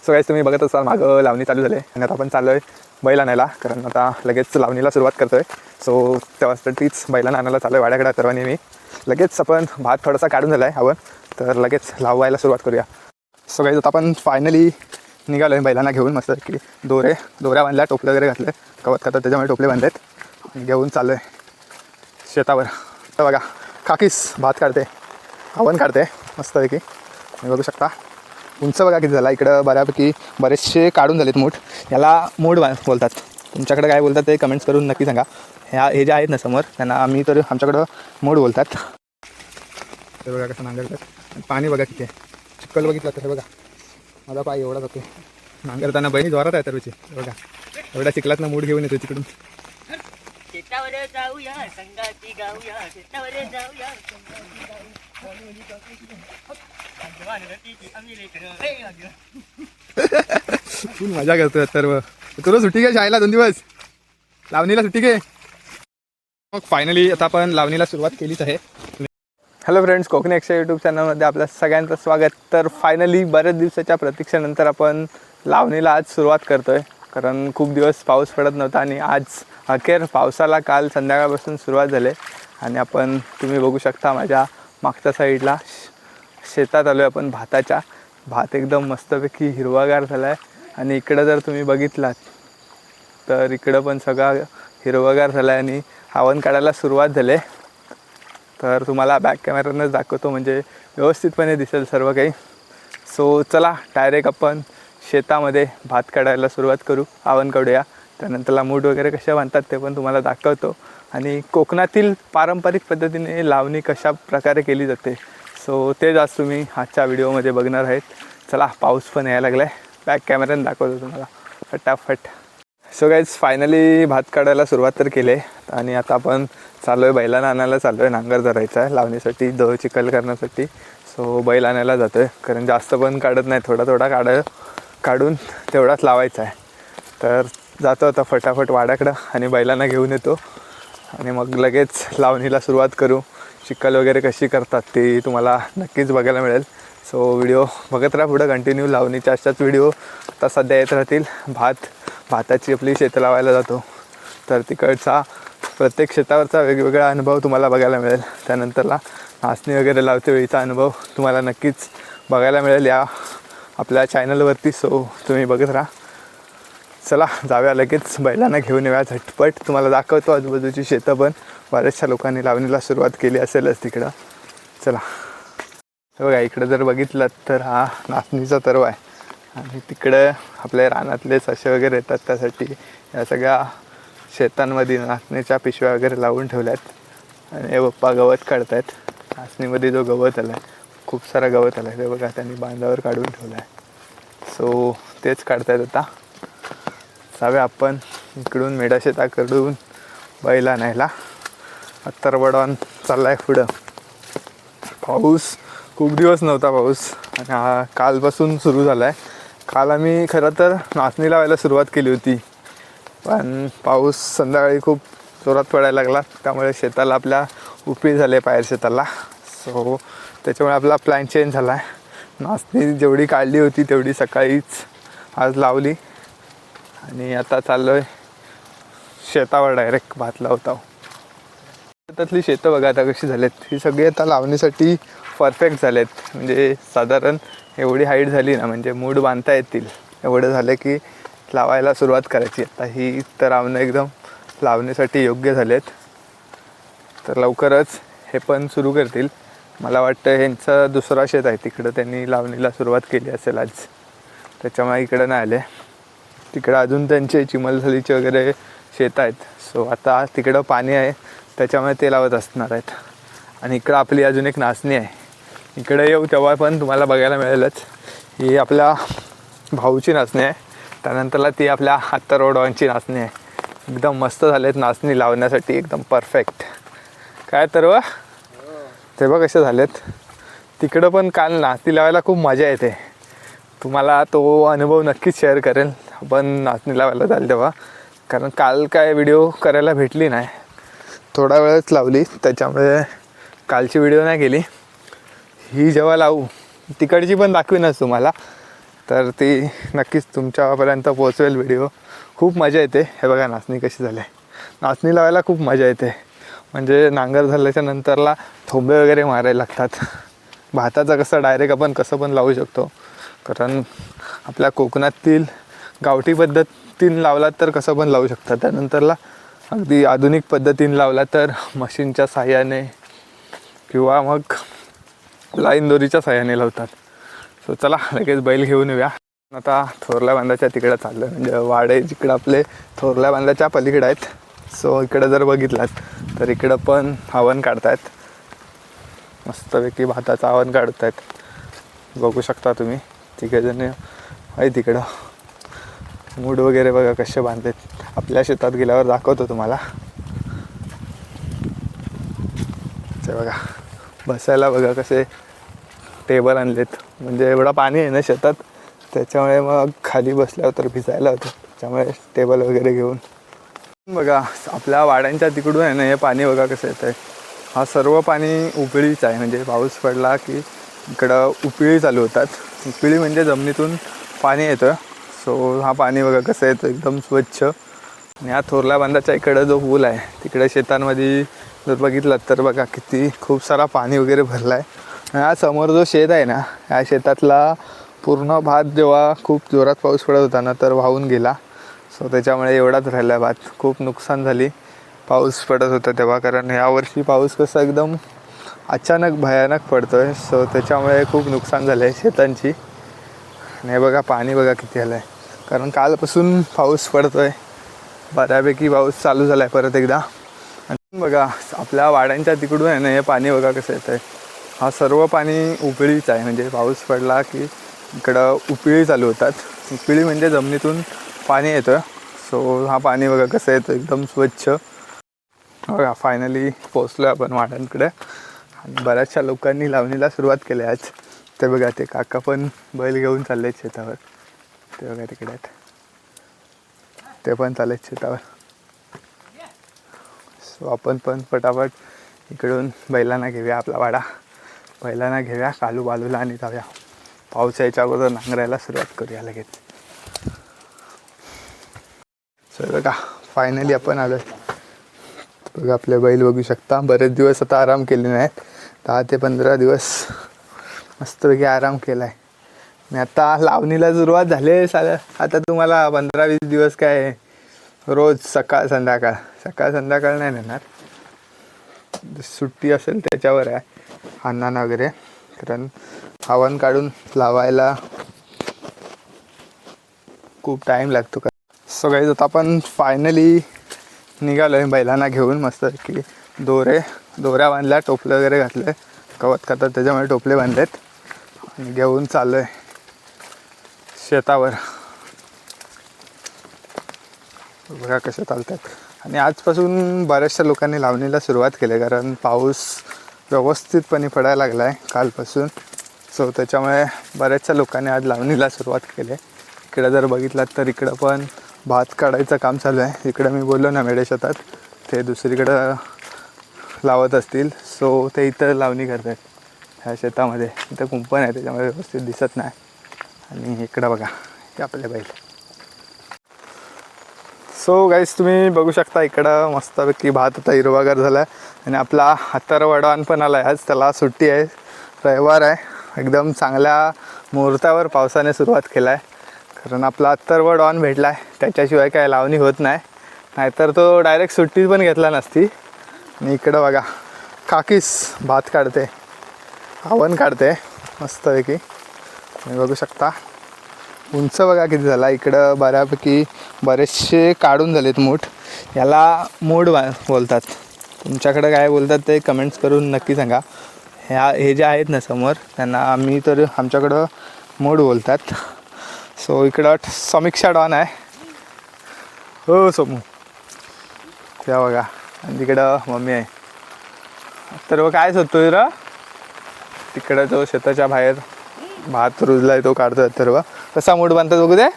So guys तुम्ही बघत असाल मागं लावणी चालू झाले आणि आता आपण चाललो आहे बैल आणायला, कारण आता लगेच लावणीला सुरुवात करतो आहे. सो तेव्हासाठीच बैलांना आणायला चालू आहे वाड्याकडे सर्वांनी. मी लगेच आपण भात थोडासा काढून झाला आहे हवं, तर लगेच लावायला सुरुवात करूया. सो गाईज आता आपण फायनली निघालो आहे बैलांना घेऊन. मस्त की दोऱ्या बांधल्या, टोपले वगैरे घातले, कवत करतात त्याच्यामुळे टोपले बांधलेत आणि घेऊन चाललो आहे शेतावर. तर बघा काकीस भात काढते, हवन काढते मस्तपैकी. तुम्ही बघू शकता उंच बघा किती झाला. इकडं बऱ्यापैकी बरेचसे काढून झालेत मूठ. याला मूठ बोलतात. तुमच्याकडे काय बोलतात ते कमेंट्स करून नक्की सांगा. हे जे आहेत ना समोर, त्यांना आम्ही तर आमच्याकडं मूठ बोलतात. ते बघा कसं नांगरतात. पाणी बघा किती आहे, चिखल बघितलं तर हे बघा माझा पाय एवढा जातो नांगरताना. बहिणी जोरात आहे तर बघा एवढ्या चिखलात ना मूठ घेऊन येतो तिकडून. शेतावर जाऊया संगाती गाऊया, शेतावर जाऊया फुल मजा करतोय सर्व. तुला सुट्टी घे शाळेला 2 दिवस, लावणीला सुट्टी घे. मग फायनली आता आपण लावणीला सुरुवात केलीच आहे. Hello friends, Konkani extra YouTube चॅनलमध्ये आपल्या सगळ्यांचं स्वागत. तर फायनली बऱ्याच दिवसाच्या प्रतीक्षेनंतर आपण लावणीला आज सुरुवात करतो आहे, कारण खूप दिवस पाऊस पडत नव्हता आणि आज अखेर पावसाला काल संध्याकाळपासून सुरुवात झाली. आणि आपण तुम्ही बघू शकता माझ्या मागच्या साईडला शेतात आलो आहे आपण भाताच्या. भात एकदम मस्तपैकी हिरवागार झाला आहे आणि इकडं जर तुम्ही बघितलात तर इकडं पण सगळा हिरवागार झाला आहे आणि हवन काढायला सुरुवात झाली. तर तुम्हाला बॅक कॅमेऱ्यानंच दाखवतो म्हणजे व्यवस्थितपणे दिसेल सर्व काही. सो चला डायरेक्ट आपण शेतामध्ये भात काढायला सुरुवात करू, हवन काढूया. त्यानंतरला मूठ वगैरे कशा बांधतात ते पण तुम्हाला दाखवतो आणि कोकणातील पारंपरिक पद्धतीने लावणी कशा प्रकारे केली जाते. सो तेच आज तुम्ही आजच्या व्हिडिओमध्ये बघणार आहेत. चला पाऊस पण यायला लागला आहे, बॅक कॅमेऱ्याने दाखवतो तुम्हाला फटाफट. सो गाईज फायनली भात काढायला सुरुवात तर केली आहे आणि आता आपण चाललो आहे बैलांना आणायला चाललो आहे. नांगर धरायचा आहे लावणीसाठी, दह चिखल करण्यासाठी. सो बैल आणायला जातो आहे, कारण जास्त पण काढत नाही, थोडा काढून तेवढाच लावायचा आहे. तर जातो आता फटाफट वाड्याकडं आणि बैलांना घेऊन येतो आणि मग लगेच लावणीला सुरुवात करू. चिखल वगैरे कशी करतात ते तुम्हाला नक्कीच बघायला मिळेल. सो व्हिडिओ बघत राहा पुढं कंटिन्यू. लावणीच्या अशाच व्हिडिओ आता सध्या येत राहतील. भाताची आपली शेतं लावायला जातो तर तिकडचा प्रत्येक शेतावरचा वेगवेगळा अनुभव तुम्हाला बघायला मिळेल. त्यानंतरला नाचणी वगैरे लावते वेळीचा अनुभव तुम्हाला नक्कीच बघायला मिळेल या आपल्या चॅनलवरती. सो तुम्ही बघत राहा. चला जाऊया लगेच बैलांना घेऊन येऊया झटपट. तुम्हाला दाखवतो आजूबाजूची शेतं पण बऱ्याचशा लोकांनी लावणीला सुरुवात केली असेलच तिकडं. चला हे बघा इकडं जर बघितलं तर हा नाचणीचा तरवा आहे आणि तिकडं आपल्या रानातले ससे वगैरे येतात, त्यासाठी या सगळ्या शेतांमध्ये नाचणीच्या पिशव्या वगैरे लावून ठेवल्यात आणि हे पप्पा गवत काढत आहेत. नाचणीमध्ये जो गवत आला आहे, खूप सारा गवत आला आहे ते बघा, त्यांनी बांधावर काढून ठेवला आहे. सो तेच काढतायत आता. जाऊया आपण इकडून मेढा शेताकडून बैल आणायला. अत्तरवडॉन चालला आहे पुढं. पाऊस खूप दिवस नव्हता पाऊस आणि हा कालपासून सुरू झाला आहे. काल आम्ही खरं तर नाचणी लावायला सुरुवात केली होती, पण पाऊस संध्याकाळी खूप जोरात पडायला लागला, त्यामुळे शेताला आपल्या उपी झाले पायर शेताला. सो त्याच्यामुळे आपला प्लॅन चेंज झाला आहे. नाचणी जेवढी काढली होती तेवढी सकाळीच आज लावली आणि आता चाललो आहे शेतावर डायरेक्ट भात लावतो. शेतातली शेतं बघा आता कशी झालेत. ही सगळी आता लावणीसाठी परफेक्ट झालेत. म्हणजे साधारण एवढी हाईट झाली ना, म्हणजे मूठ बांधता येतील एवढं झालं की लावायला सुरुवात करायची. आता ही तर रावणं एकदम लावणीसाठी योग्य झालेत. तर लवकरच हे पण सुरू करतील. मला वाटतं ह्यांचं दुसरा शेत आहे तिकडं, त्यांनी लावणीला सुरुवात केली असेल आज, त्याच्यामुळे इकडं नाही आले. तिकडं अजून त्यांचे चिमलझलीचे वगैरे शेत आहेत. सो आता तिकडं पाणी आहे त्याच्यामुळे ते लावत असणार आहेत. आणि इकडं आपली अजून एक नाचणी आहे. इकडे येऊ तेव्हा पण तुम्हाला बघायला मिळेलच. ही आपल्या भाऊची नाचणी आहे, त्यानंतरला ती आपल्या अत्तरवडॉनची नाचणी आहे. एकदम मस्त झालेत नाचणी लावण्यासाठी, एकदम परफेक्ट. काय तर व ते बघ कसे झालेत. तिकडं पण काल नाचणी लावायला खूप मजा येते. तुम्हाला तो अनुभव नक्कीच शेअर करेल आपण नाचणी लावायला जाल तेव्हा, कारण काल काय व्हिडिओ करायला भेटली नाही, थोडा वेळच लावली, त्याच्यामुळे कालची व्हिडिओ नाही केली. ही जेव्हा लावू तिकडची पण दाखवीनच तुम्हाला. तर ती नक्कीच तुमच्यापर्यंत पोहोचवेल व्हिडिओ. खूप मजा येते. हे बघा नाचणी कशी झाली आहे. नाचणी लावायला खूप मजा येते. म्हणजे नांगर झाल्याच्या नंतरला थोंबे वगैरे मारायला लागतात. भाताचं कसं डायरेक्ट आपण कसं पण लावू शकतो, कारण आपल्या कोकणातील गावठी पद्धतीने लावला तर कसं पण लावू शकतात. त्यानंतरला अगदी आधुनिक पद्धतीने लावला तर मशीनच्या साहाय्याने किंवा मग लाईन दोरीच्या साहाय्याने लावतात. सो चला लगेच बैल घेऊन येऊया. आता थोरल्या बांधाच्या तिकडं चाललं, म्हणजे वाडे जिकडं आपले थोरल्या बांधाच्या पलीकडे आहेत. सो इकडं जर बघितलात तर इकडं पण हवन काढतायत. मस्तपैकी भाताचं हवन काढत आहेत. बघू शकता तुम्ही तिघेजण आहे तिकडं. मूड वगैरे बघा कसे बांधलेत. आपल्या शेतात गेल्यावर दाखवतो तुम्हाला. ते बघा बसायला बघा कसे टेबल आणलेत. म्हणजे एवढा पाणी आहे ना शेतात, त्याच्यामुळे मग खाली बसल्यावर तर भिजायला होतं. त्याच्यामुळे टेबल वगैरे घेऊन बघा आपल्या वाड्यांच्या तिकडून आहे ना हे पाणी बघा कसं येतं आहे. हा सर्व पाणी उपळीच आहे. म्हणजे पाऊस पडला की इकडं उपळी चालू होतात. उपळी म्हणजे जमिनीतून पाणी येतं. सो हा पाणी बघा कसं येतं एकदम स्वच्छ. आणि हा थोरल्या बांधाच्या इकडं जो पूल आहे तिकडे शेतांमध्ये जर बघितलं तर बघा किती खूप सारा पाणी वगैरे भरला आहे. आणि हा समोर जो शेत आहे ना, या शेतातला पूर्ण भात जेव्हा खूप जोरात पाऊस पडत होता ना तर वाहून गेला. सो त्याच्यामुळे एवढाच राहिला भात. खूप नुकसान झाली पाऊस पडत होता तेव्हा, कारण यावर्षी पाऊस कसं एकदम अचानक भयानक पडतो आहे. सो त्याच्यामुळे खूप नुकसान झालं आहे शेतांची. आणि हे बघा पाणी बघा किती आलं आहे, कारण कालपासून पाऊस पडतो आहे. बऱ्यापैकी पाऊस चालू झाला आहे परत एकदा. आणि बघा आपल्या वाड्यांच्या तिकडून आहे ना हे पाणी बघा कसं येतं आहे. हा सर्व पाणी उपळीच आहे. म्हणजे पाऊस पडला की इकडं उपळी चालू होतात. उपळी म्हणजे जमिनीतून पाणी येतं. सो हा पाणी बघा कसं येतं एकदम स्वच्छ. बघा फायनली पोचलो आपण वाड्यांकडे. आणि बऱ्याचशा लोकांनी लावणीला सुरुवात केली आज. ते बघा ते काका पण बैल घेऊन चालले आहेत शेतावर. ते बघा तिकडे आहेत, ते पण चालले आहेत शेतावर. सो आपण पण पटापट इकडून बैलांना घेऊया आपला वाडा. बैलांना घेऊया कालू बालूला आणि जाऊया. पाऊस यायच्या अगोदर नांगरायला सुरुवात करूया लगेच. सो बघा फायनली आपण आलो. बघा आपले बैल बघू शकता. बरेच दिवस आता आराम केले नाहीत. 10 ते 15 दिवस मस्तपैकी आराम केला आहे. आणि आता लावणीला सुरुवात झाली आहे. आता तुम्हाला 15-20 दिवस काय रोज सकाळ संध्याकाळ नाही नेणार. सुट्टी असेल त्याच्यावर आहे अण्णांना वगैरे, कारण हवन काढून लावायला खूप टाईम लागतो का. सो गाईज आता आपण फायनली निघालो आहे बैलांना घेऊन. मस्त की दोऱ्या बांधल्या, टोपले वगैरे घातले. गवत खातात त्याच्यामुळे टोपले बांधलेत. आणि घेऊन चाललो आहे शेतावर. बघा कसे चालतात. आणि आजपासून बऱ्याचशा लोकांनी लावणीला सुरुवात केली आहे, कारण पाऊस व्यवस्थितपणे पडायला लागला आहे कालपासून. सो त्याच्यामुळे बऱ्याचशा लोकांनी आज लावणीला सुरुवात केली आहे. इकडं जर बघितलात तर इकडं पण भात काढायचं काम चालू आहे. इकडं मी बोललो ना मेढे शेतात, ते दुसरीकडं लावत असतील. सो ते इथं लावणी करतात ह्या शेतामध्ये. इथं कुंपण आहे त्याच्यामुळे व्यवस्थित दिसत नाही. आणि इकडं बघा हे आपले बैल. सो गाईस तुम्ही बघू शकता इकडं मस्तपैकी भात आता हिरवागार झाला आहे. आणि आपला अथर्वडॉन पण आला आहे. आज त्याला सुट्टी आहे, रविवार आहे. एकदम चांगल्या मुहूर्तावर पावसाने सुरुवात केला आहे, कारण आपला अथर्वडॉन भेटला आहे. त्याच्याशिवाय काय लावणी होत नाही, नाहीतर तो डायरेक्ट सुट्टी पण घेतला नसती. आणि इकडं बघा काकीस भात काढते, हवन काढते मस्तपैकी. तुम्ही बघू शकता उंच बघा किती झाला. इकडं बऱ्यापैकी बरेचसे काढून झालेत मूठ. याला मूड बोलतात. तुमच्याकडं काय बोलतात ते कमेंट्स करून नक्की सांगा. हे जे आहेत ना समोर त्यांना आमच्याकडं मूड बोलतात. सो इकडं समीक्षा डॉन आहे. हो सोमू त्या बघा. आणि तिकडं मम्मी आहे. तर काय होतोय र तिकडं तो शेताच्या बाहेर भात रुजलाय तो काढतोय. तर कसा मूठ बांधतात बघू दे.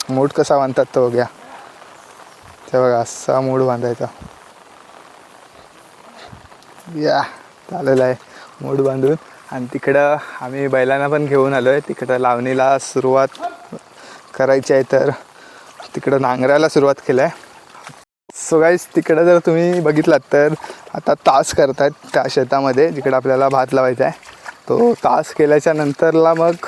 मूठ कसा बांधतात तो बघ्या. ते बघा असा मूठ बांधायचा. या झालेला आहे मूठ बांधून. आणि तिकडं आम्ही बैलांना पण घेऊन आलो आहे. तिकडं लावणीला सुरुवात करायची आहे, तर तिकडं नांगरायला सुरुवात केलं आहे. सो गाईस, तिकडं जर तुम्ही बघितलात तर आता तास करतायत त्या शेतामध्ये जिकडं आपल्याला भात लावायचा आहे. तो तास केल्याच्या नंतरला मग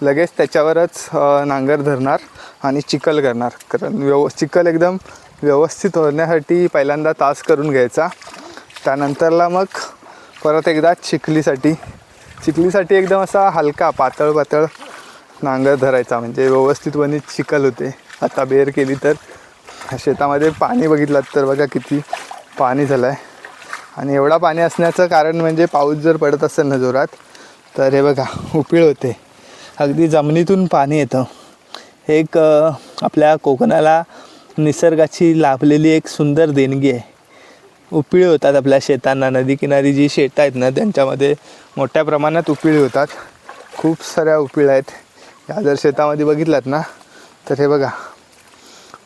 लगेच त्याच्यावरच नांगर धरणार आणि चिखल करणार. कारण चिखल एकदम व्यवस्थित होण्यासाठी पहिल्यांदा तास करून घ्यायचा. त्यानंतरला मग परत एकदा चिखलीसाठी एकदम असा हलका पातळ नांगर धरायचा, म्हणजे व्यवस्थितपणे चिखल होते. आता बेर केली तर शेतामध्ये पाणी बघितलात तर बघा किती पाणी झालं आहे. आणि एवढा पाणी असण्याचं कारण म्हणजे पाऊस जर पडत असेल ना जोरात, तर हे बघा उपीळ होते, अगदी जमिनीतून पाणी येतं. एक आपल्या कोकणाला निसर्गाची लाभलेली एक सुंदर देणगी आहे. उपिळी होतात आपल्या शेतांना. नदीकिनारी जी शेतं आहेत ना, त्यांच्यामध्ये मोठ्या प्रमाणात उपिळी होतात. खूप साऱ्या उपिळ्या आहेत. या जर शेतामध्ये बघितलात ना, तर हे बघा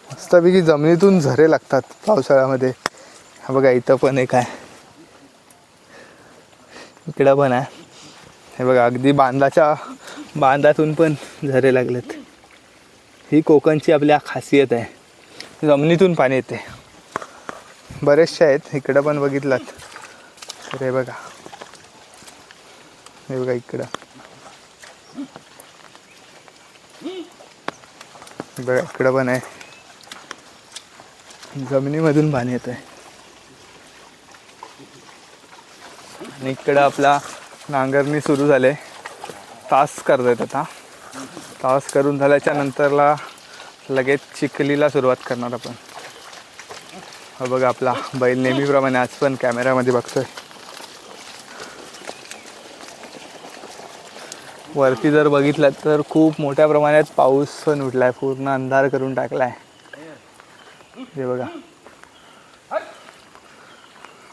मस्तपैकी जमिनीतून झरे लागतात पावसाळ्यामध्ये. हा बघा इथं पण एक आहे, इकडं पण आहे. हे बघा अगदी बांधातून पण झरे लागलेत. ही कोकणची आपल्या खासियत आहे, जमिनीतून पाणी येते. बरेचसे आहेत इकडं पण बघितलात तर हे बघा इकडं बघा, इकडं पण आहे, जमिनीमधून पाणी येत आहे. आणि इकडं आपला नांगरणी सुरू झाले. तास करतायत आता. तास करून झाल्याच्या नंतरला लगेच चिखलीला सुरुवात करणार आपण. हा बघा आपला बैल नेहमीप्रमाणे आज पण कॅमेऱ्यामध्ये बघतोय. वरती जर बघितलं तर खूप मोठ्या प्रमाणात पाऊस पण उठलाय, पूर्ण अंधार करून टाकलाय. हे बघा.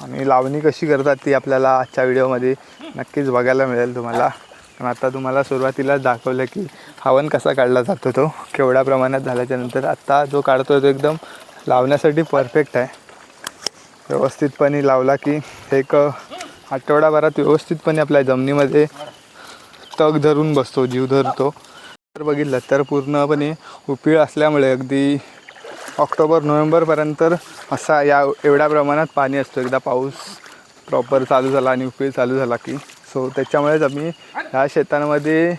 आणि लावणी कशी करतात ती आपल्याला आजच्या व्हिडिओमध्ये नक्कीच बघायला मिळेल तुम्हाला. पण आता तुम्हाला सुरुवातीलाच दाखवलं की हवन कसा काढला जातो, तो केवढ्या प्रमाणात झाल्याच्यानंतर. आत्ता जो काढतो तो एकदम लावण्यासाठी परफेक्ट आहे. व्यवस्थितपणे लावला की एक आठवडाभरात व्यवस्थितपणे आपल्या जमिनीमध्ये तग धरून बसतो, जीव धरतो. तर बघितलं तर पूर्णपणे उपीळ असल्यामुळे अगदी ऑक्टोबर-नोव्हेंबरपर्यंत असा एवढ्या प्रमाणात पाणी असतो. एकदा पाऊस प्रॉपर चालू झाला आणि उपीळ चालू झाला की. सो त्याच्यामुळेच आम्ही ह्या शेतांमध्ये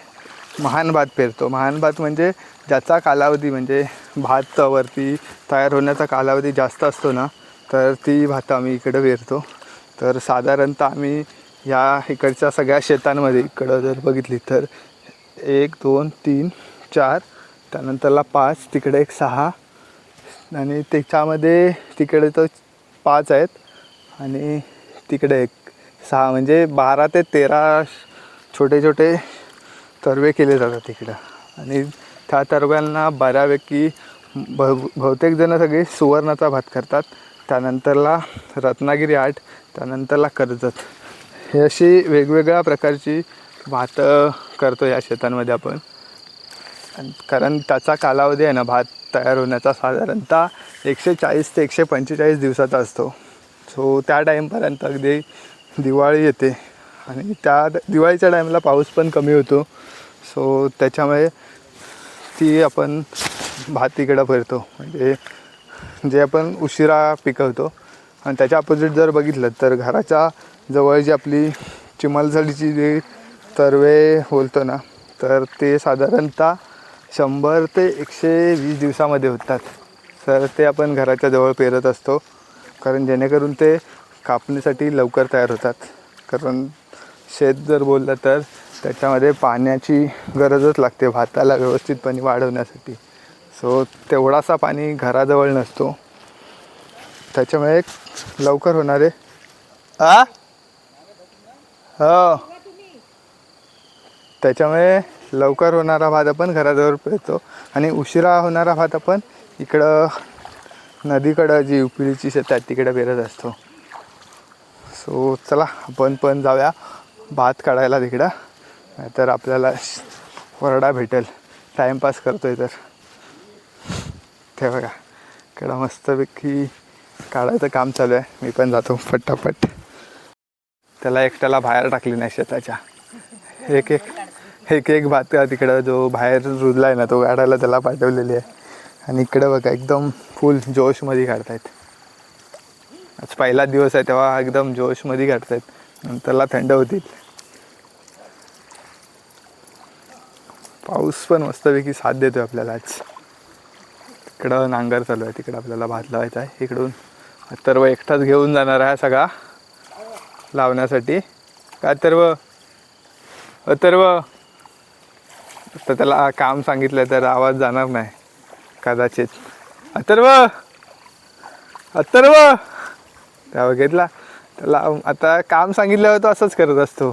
महान भात पेरतो. महान भात म्हणजे ज्याचा कालावधी म्हणजे भात वरती तयार होण्याचा कालावधी जास्त असतो ना, तर ती भातं आम्ही इकडं पेरतो. तर साधारणतः आम्ही ह्या इकडच्या सगळ्या शेतांमध्ये इकडं जर बघितली तर 1 2 3 4 त्यानंतरला 5, तिकडे एक 6 आणि त्याच्यामध्ये तिकडे तर 5 आहेत आणि तिकडे एक 6, म्हणजे 12 ते 13 छोटे छोटे तरवे केले जातात तिकडं. आणि त्या तरव्यांना बऱ्यापैकी बहुतेक जण सगळे सुवर्णाचा भात करतात. त्यानंतरला रत्नागिरी 8, त्यानंतरला कर्जत. हे अशी वेगवेगळ्या प्रकारची भातं करतो या शेतांमध्ये आपण. कारण त्याचा कालावधी आहे ना भात तयार होण्याचा साधारणतः 140 ते 145 दिवसाचा असतो. सो त्या टाईमपर्यंत अगदी दिवाळी येते आणि त्या दिवाळीच्या टाईमला पाऊस पण कमी होतो. सो त्याच्यामुळे ती आपण भात इकडं पेरतो, म्हणजे जे आपण उशिरा पिकवतो. आणि त्याच्या अपोजिट जर बघितलं तर घराच्या जवळ जी आपली चिमलझडीची जी तरवे बोलतो ना, तर ते साधारणतः 100 ते 120 दिवसामध्ये होतात. तर ते आपण घराच्या जवळ पेरत असतो, कारण जेणेकरून ते कापणीसाठी लवकर तयार होतात. कारण शेत जर बोललं तर त्याच्यामध्ये पाण्याची गरजच लागते भाताला व्यवस्थितपणे वाढवण्यासाठी. सो तेवढासा पाणी घराजवळ नसतो, त्याच्यामुळे लवकर होणारे हो त्याच्यामुळे लवकर होणारा भात आपण घराजवळ पेरतो आणि उशिरा होणारा भात आपण इकडं नदीकडं जी उपिळीची शेतं आहेत तिकडं पेरत असतो. सो चला आपण पण जाऊया भात काढायला तिकडं, नाहीतर आपल्याला वरडा भेटेल टाईमपास करतो आहे तर. ते बघा इकडं मस्तपैकी काढायचं काम चालू आहे. मी पण जातो पटापट. त्याला एकट्याला बाहेर टाकली नाही शेताच्या, एक एक एक एक भात तिकडं जो बाहेर रुजला आहे ना तो काढायला त्याला पाठवलेली आहे. आणि इकडं बघा एकदम फुल जोशमध्ये काढतायत. आज पहिला दिवस आहे तेव्हा एकदम जोशमध्ये काढतायत, नंतरला थंड होतील. पाऊस पण मस्तपैकी साथ देतोय आपल्याला आज. तिकडं नांगर चालू आहे, तिकडं आपल्याला भात लावायचा आहे. इकडून अथर्व एकटाच घेऊन जाणार आहे सगळा लावण्यासाठी. काय अथर्व तर त्याला काम सांगितलं तर आवाज जाणार नाही कदाचित. अथर्व त्या बघितला त्याला आता काम सांगितल्यावर तो असंच करत असतो.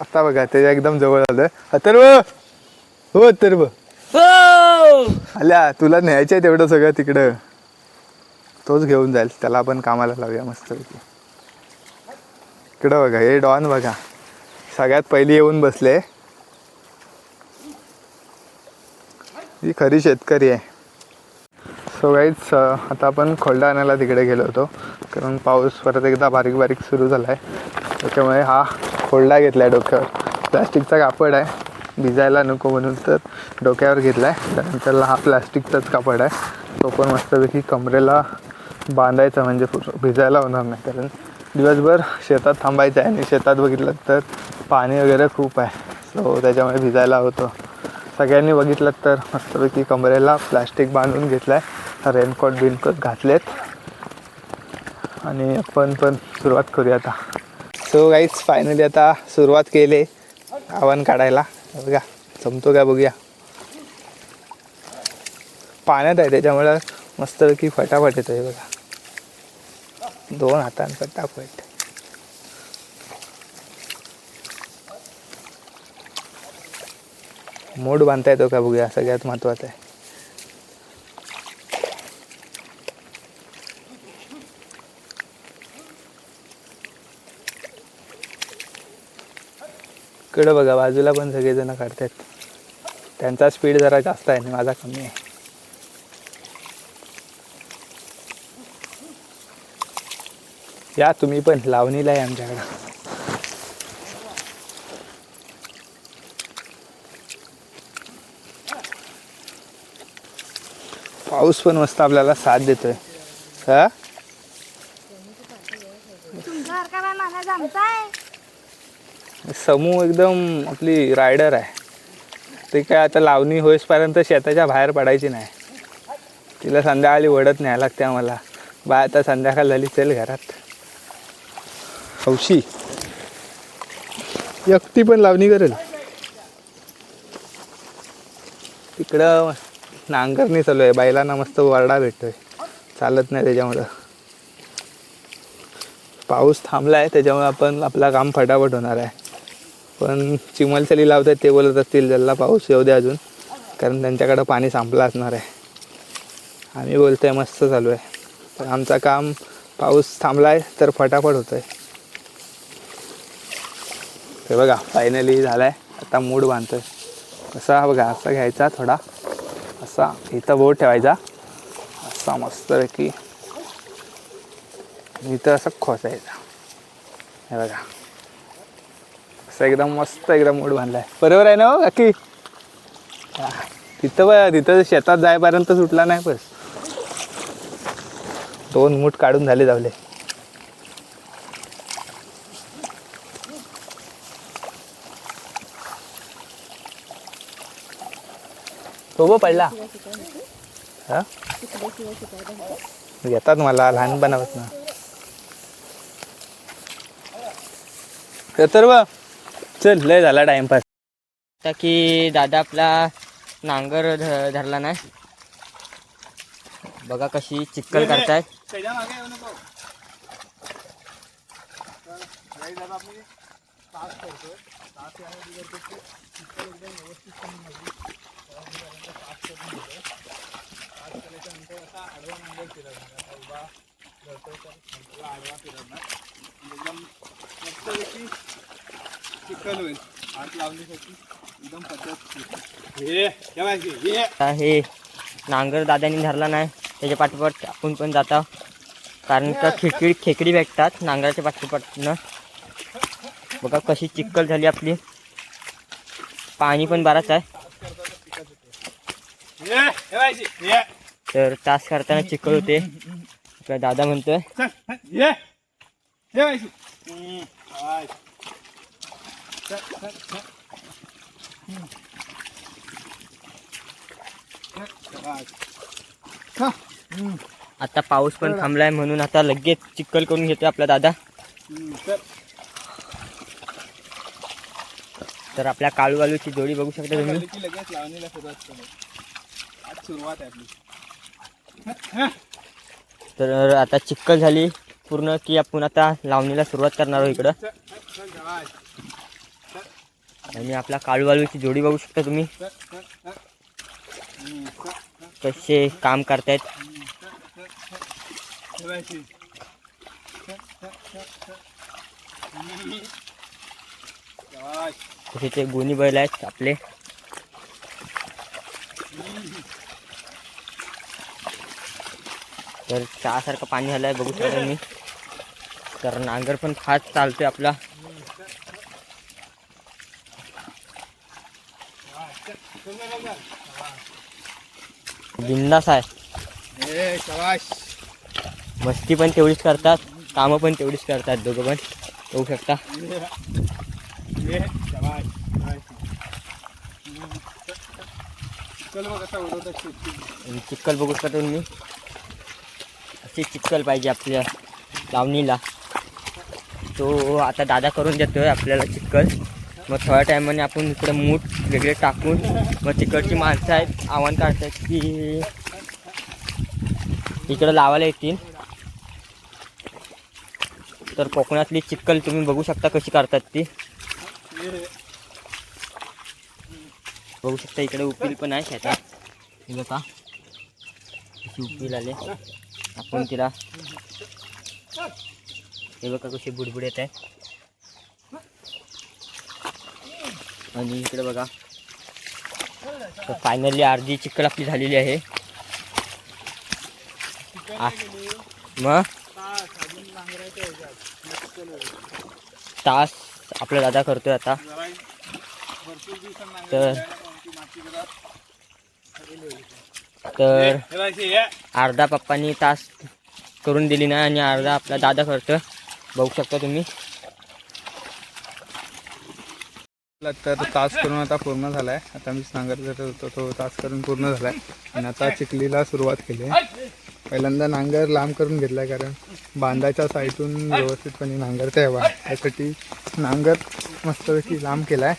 आता बघा त्याच्या एकदम जवळ आलं. अथर्व हो अथर्व आल्या, तुला न्यायचं आहे तेवढं सगळं तिकडं. तोच घेऊन जाईल, त्याला आपण कामाला लावूया मस्तपैकी. इकडं बघा हे डॉन बघा सगळ्यात पहिली येऊन बसले. ही खरी शेतकरी आहे. सो गाईज आता आपण खोलडा आणायला तिकडे गेलो होतो, कारण पाऊस परत एकदा बारीक बारीक सुरू झाला आहे. त्याच्यामुळे हा खोलडा घेतला आहे डोक्यावर. प्लॅस्टिकचा कापड आहे, भिजायला नको म्हणून तर डोक्यावर घेतला आहे. त्यानंतरला हा प्लॅस्टिकचाच कापड आहे, तो पण मस्तपैकी कमरेला बांधायचा म्हणजे भिजायला होणार नाही. कारण दिवसभर शेतात थांबायचं आहे आणि शेतात बघितलं तर पाणी वगैरे खूप आहे, सो त्याच्यामुळे भिजायला होतं. सगळ्यांनी बघितलं तर मस्तपैकी कमरेला प्लॅस्टिक बांधून घेतलं आहे, रेनकोट घातलेत आणि आपण पण सुरुवात करूया आता. सो गाईज फायनली आता सुरुवात केली आव्हान काढायला. बघा जमतो का बघूया. पाण्यात आहे त्याच्यामुळं मस्तपैकी फटाफट येतो आहे बघा, 2 हातांनी फटाफट. मोड बांधता येतो का बघूया, सगळ्यात महत्त्वाचं आहे. इकडं बघा बाजूला पण सगळेजण काढतात. त्यांचा स्पीड जरा जास्त आहे आणि माझा कमी आहे. या तुम्ही पण लावणीला आहे आमच्याकडं. पाऊस पण मस्त आपल्याला साथ देतोय. हा समूह एकदम आपली रायडर आहे. ते काय आता लावणी होईसपर्यंत शेताच्या बाहेर पडायची नाही, तिला संध्याकाळी वडत न्यायला लागते आम्हाला. बा आता संध्याकाळ झाली, चल घरात. हौशी एकटी पण लावणी करेल. तिकडं नांगरणी चालू आहे, बैलांना मस्त वरडा भेटतोय, चालत नाही त्याच्यामुळं. पाऊस थांबला आहे त्याच्यामुळे आपण आपला काम फटाफट होणार आहे. पण चिमलसली लावत आहेत ते बोलत असतील जल्ला पाऊस येऊ दे अजून, कारण त्यांच्याकडं पाणी संपलं असणार आहे. आम्ही बोलतोय मस्त चालू आहे. तर आमचं काम पाऊस थांबला आहे तर फटाफट होतं आहे. ते बघा फायनली झालं आहे. आता मूड बांधतोय कसा बघा, असा घ्यायचा थोडा, असा इथं बोट ठेवायचा, असा मस्तपैकी इथं असं खोसायचा. हे बघा असं एकदम मस्त एकदम मूड बांधला आहे. बरोबर आहे ना हो काकी? तिथं शेतात जायपर्यंत सुटला नाही. बस 2 मूठ काढून झाले जावले. तो पडला हा येतात मला लहानपणापासून. अथर्व चल, लय झाला टाइमपास. आता की दादा आपला नांगर धरला नाही, बघा कशी चिक्कल करतायत. हे नांगर दादानी धरला नाही, त्याच्या पाठोपाठ आपण पण जाता, कारण का खेकडी भेटतात नांगराच्या पाठोपाठनं. बघा कशी चिक्कल झाली आपली. पाणी पण बराच आहे. तर तास करताना चिक्कल होते. आपला दादा म्हणतोय आता पाऊस पण थांबलाय म्हणून आता लगेच चिक्कल करून घेतोय आपला दादा. तर आपल्या काळू वालूची जोडी बघू शकता तुम्ही. लगेच लावणीला सुरुवात आहे आपली. तर आता चिक्कल झाली पूर्ण की आपण आता लावणीला सुरुवात करणार आहोत इकडं. आणि आपला काळू वालूची जोडी बघू शकता तुम्ही कसे काम करतायत. तसे ते गोनी बैल आहेत आपले. तर चहासारखं पाणी झालंय बघू शकता तुम्ही. तर नांगर पण फास्ट चालतोय आपला. बिंदास आहे. मस्ती पण तेवढीच करतात, कामं पण तेवढीच करतात दोघं पण बघू शकता. चिक्कल बघू शकता तुम्ही. अशी चिक्कल पाहिजे आपल्या लावणीला. तो आता दादा करून देतोय आपल्याला चिक्कल. मग थोड्या टायमाने आपण इकडे मूठ वेगळे टाकून मग तिकडची माणसं आहेत आव्हान काढतात की इकडं लावायला येतील. तर कोकणातली चिक्कल तुम्ही बघू शकता कशी करतात ती. बघू शकता इकडे उकील पण आहे शेतात. हे बघा कशी उकील आले. आपण तिला हे बघा कशी बुडबुड येत आहे. आणि इकडे बघा तर फायनली अर्धी चिक्कल आपली झालेली आहे. मग तास आपला दादा करतोय आता. तर अर्धा पप्पांनी तास करून दिली ना आणि अर्धा आपला दादा करतोय बघू शकता तुम्ही. तर तास करून आता पूर्ण झालाय. आता मी नांगर होतो तो तास करून पूर्ण झालाय आणि आता चिखलीला सुरुवात केली आहे. पहिल्यांदा नांगर लांब करून घेतलाय कारण बांधाच्या साईडून व्यवस्थितपणे नांगरता यावा त्यासाठी नांगर मस्तपैकी लांब केलाय.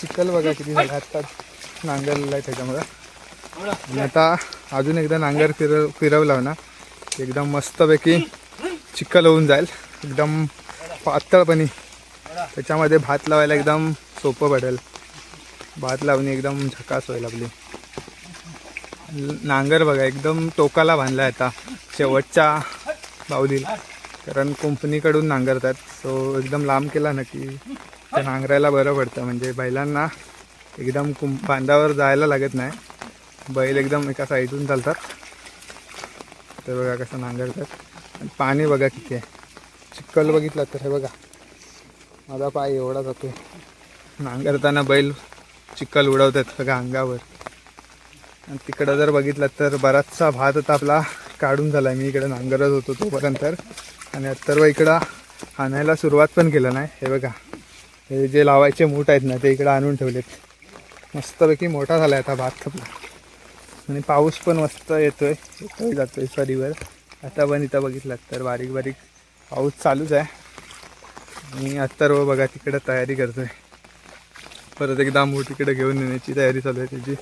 चिखल बघा किती झाला आत्ताच नांगरला आहे त्याच्यामुळं. आणि आता अजून एकदा नांगर फिरवला ना एकदम मस्तपैकी चिखल होऊन जाईल. एकदम पातळपणी त्याच्यामध्ये भात लावायला एकदम सोपं पडेल. भात लावणी एकदम झकास होईल आपली. नांगर बघा एकदम टोकाला बांधला आहे आता शेवटच्या बावलीला कारण कंपनीकडून नांगरतात. सो एकदम लांब केला ना की ते नांगरायला बरं पडतं. म्हणजे बैलांना एकदम बांधावर जायला लागत नाही. बैल एकदम एका साईडून चालतात. तर बघा कसं नांगरतात. आणि पाणी बघा किती आहे. चिखल बघितलं तर हे बघा माझा पाय एवढा जातो. नांगरताना बैल चिखल उडवतात बघा अंगावर. आणि तिकडं जर बघितलं तर बराचसा भात आता आपला काढून झाला आहे. मी इकडं नांगरत होतो तोपर्यंत. आणि अथर्व इकडं आणायला सुरुवात पण केलं नाही. हे बघा हे जे लावायचे मूठ आहेत ना ते इकडं आणून ठेवलेत. मस्तपैकी मोठा झाला आहे आता भात आपला. आणि पाऊस पण मस्त येतोय जातोय सरीवर. आता पण इथं बघितलं तर बारीक बारीक पाऊस चालूच आहे. आणि अथर्व बघा तिकडं तयारी करतोय. परत एकदा मूठ इकडे घेऊन येण्याची तयारी चालू आहे त्याची.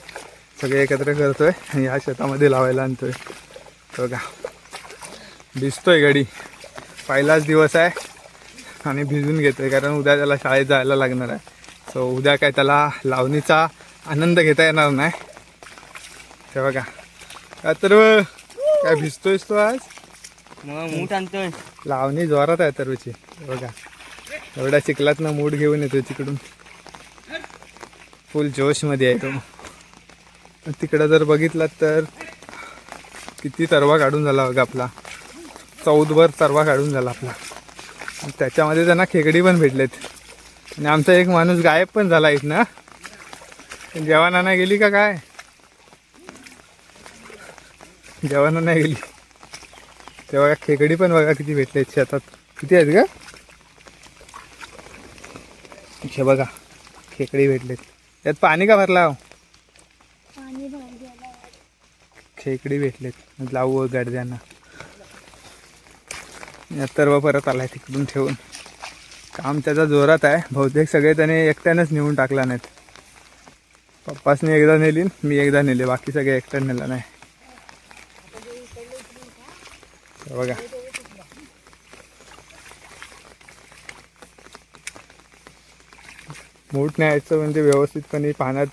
सगळे एकत्र करतोय आणि ह्या शेतामध्ये लावायला आणतोय. बघा भिजतोय गडी. पहिलाच दिवस आहे आणि भिजून घेतोय कारण उद्या त्याला शाळेत जायला लागणार आहे. सो उद्या काय त्याला लावणीचा आनंद घेता येणार नाही. ते बघा अथर्व काय भिजतोयस तो आज. मग मूठ आणतोय. लावणी जोरात आहे अथर्वची. बघा एवढ्या चिखलातनं मूठ घेऊन येतोय तिकडून. फुल जोशमध्ये आहे तो. तिकडं जर बघितलात तर किती तरवा काढून झाला बघा आपला. 14 तरवा काढून झाला आपला. त्याच्यामध्ये त्यांना खेकडी पण भेटलेत. आणि आमचा एक माणूस गायब पण झाला इथनं. जेवण नाही गेली का काय? जेवण नाही गेली. तेव्हा खेकडी पण बघा किती भेटलेत शेतात. किती आहेत का? हे बघा खेकडी भेटलेत. त्यात पाणी का भरला? खेकडी भेटलेत. लावू गडद्यांना. तर परत आलाय तिकडून ठेवून. काम त्याचा जोरात आहे. बहुतेक सगळे त्याने एकट्यानंच नेऊन टाकला नाहीत. पप्पासने एकदा नेली, मी एकदा नेले, बाकी सगळे एकट्याने नेला नाही. बघा मूठ न्यायचं म्हणजे व्यवस्थितपणे पाण्यात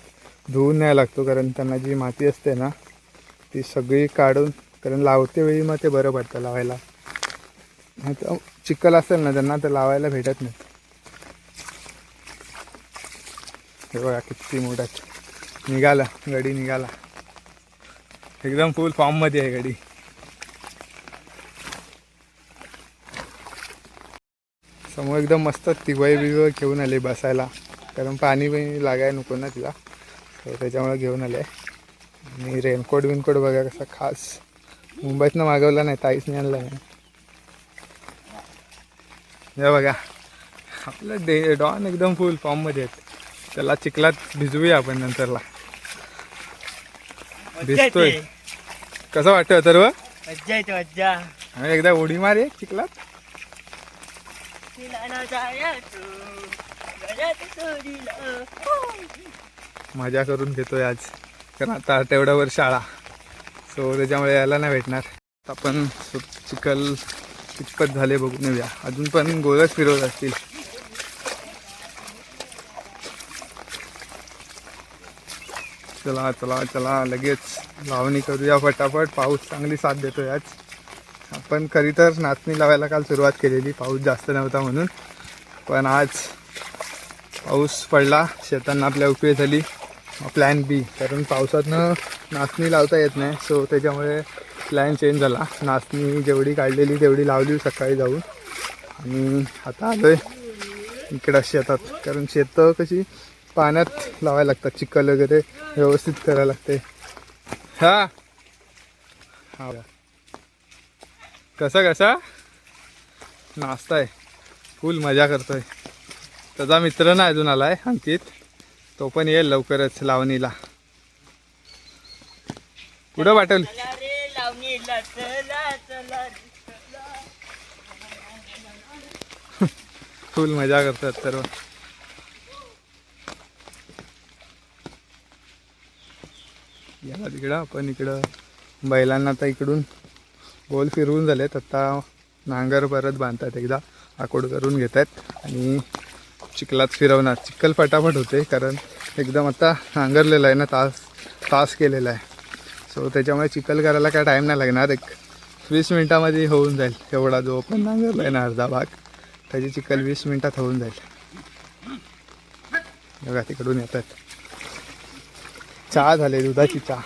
धुवून न्यायला लागतो. कारण त्यांना जी माती असते ना ती सगळी काढून, कारण लावते वेळी मग ते बरं पडतं लावायला. नाही चिखल असेल ना त्यांना तर लावायला भेटत नाही. हे बघा किती मोठा निघाला, गडी निघाला. एकदम फुल फॉर्ममध्ये आहे गडी. समोर एकदम मस्त तिघय बिघ घेऊन आले बसायला. कारण पाणी पण लागायला नको ना तिला, तर त्याच्यामुळे घेऊन आले. आणि रेनकोट बिनकोट बघा कसा खास मुंबईतनं मागवला नाही, ताईसने आणला नाही. हे बघा आपलं डॉन एकदम फुल फॉर्ममध्ये आहेत. त्याला चिखलात भिजवूया आपण नंतरला. भिजतोय कसं वाटतं सर्व? मज्जा येते मज्जा. एकदा उडी मार एक चिखलात. मजा करून घेतोय आज, कारण आता तेवढ्यावर शाळा, सो त्याच्यामुळे यायला नाही भेटणार. आपण चिखल कितपत झाले बघून येऊया. अजून पण गोलच फिरवत असतील. चला चला चला लगेच लावणी करूया फटाफट. पाऊस चांगली साथ देतोय आज. आपण खरी तर नाचणी लावायला काल सुरुवात केलेली, पाऊस जास्त नव्हता म्हणून. पण आज पाऊस पडला, शेतांना आपल्या उपयोग झाली. प्लॅन बी, कारण पावसातनं नाचणी लावता येत नाही, सो त्याच्यामुळे प्लॅन चेंज झाला. नाचणी जेवढी काढलेली तेवढी लावली सकाळी जाऊन. आणि आता आलो आहे इकडं शेतात, कारण शेतं कशी पाण्यात लावायला लागतात. चिखल वगैरे व्यवस्थित करायला लागते. हा हा कसा कसा नाचताय, फुल मजा करतोय. त्याचा मित्र ना अजून आलाय अंकित, तो पण येईल लवकरच लावणीला. कुठं पाठवली? फुल मजा करतात सर्व. या तिकडं आपण इकडं बैलांना आता इकडून गोल फिरवून झालेत. आता नांगर परत बांधतात, एकदा आकोड करून घेत आहेत आणि चिखलात फिरवणार. चिखल फटाफट होते, कारण एकदम आता नांगरलेलं आहे ना, तास केलेला आहे. सो त्याच्यामुळे चिखल करायला काय टाईम नाही लागणार. एक 20 मिनटामध्ये होऊन जाईल. एवढा जो पण नांगरला आहे ना अर्धा भाग, त्याची चिखल 20 मिनटात होऊन जाईल. बघा तिकडून येतात. चहा झाले, दुधाची चहा.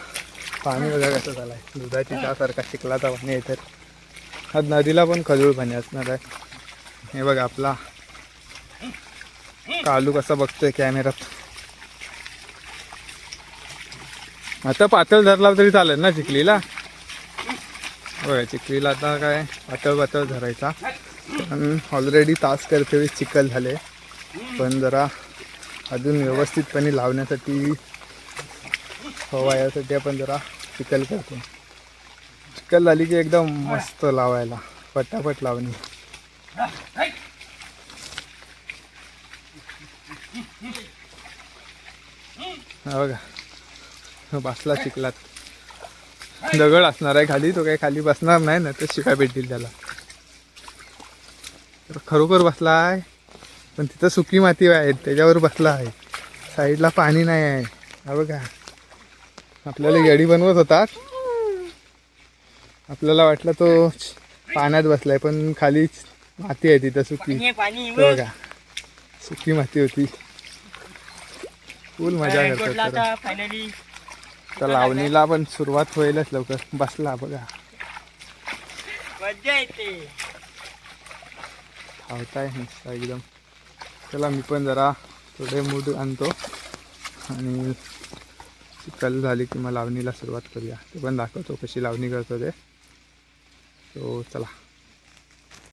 पाणी बघा कसं झालं आहे, दुधाची चहा सारखा चिखलाचा पाणी येतात. आज नदीला पण खजूळ पाणी असणार आहे. हे बघा आपला कालू कसा बघतोय कॅमेऱ्यात. आता पातळ धरला तरी चालेल ना चिखलीला? बघा चिखलीला आता काय पातळ धरायचा. पण ऑलरेडी तास करते चिखल झाले, पण जरा अजून व्यवस्थितपणे लावण्यासाठी हवा यासाठी आपण जरा चिखल करतो. चिखल झाली की एकदम मस्त लावायला, पटापट लावणी. बघा बसला चिखलात. दगड असणार आहे खाली, तो काही खाली बसणार नाही ना, तर शिकाय भेटतील त्याला. खरोखर बसला आहे, पण तिथं सुकी माती आहे त्याच्यावर बसला आहे. साईडला पाणी नाही आहे. हा बघा आपल्याला गाडी बनवत होता, आपल्याला वाटलं तो पाण्यात बसलाय, पण खाली माती आहे तिथं सुकी. बघा सुकी माती होती. फुल मजा करतात. तर लावणीला पण सुरुवात होईलच लवकर. बसला बघा, मजा येते. धावताय नुसता एकदम. चला मी पण जरा थोडे मूड आणतो आणि चिखल झाली की मग लावणीला सुरुवात करूया. ते पण दाखवतो कशी लावणी करतो ते. तो चला.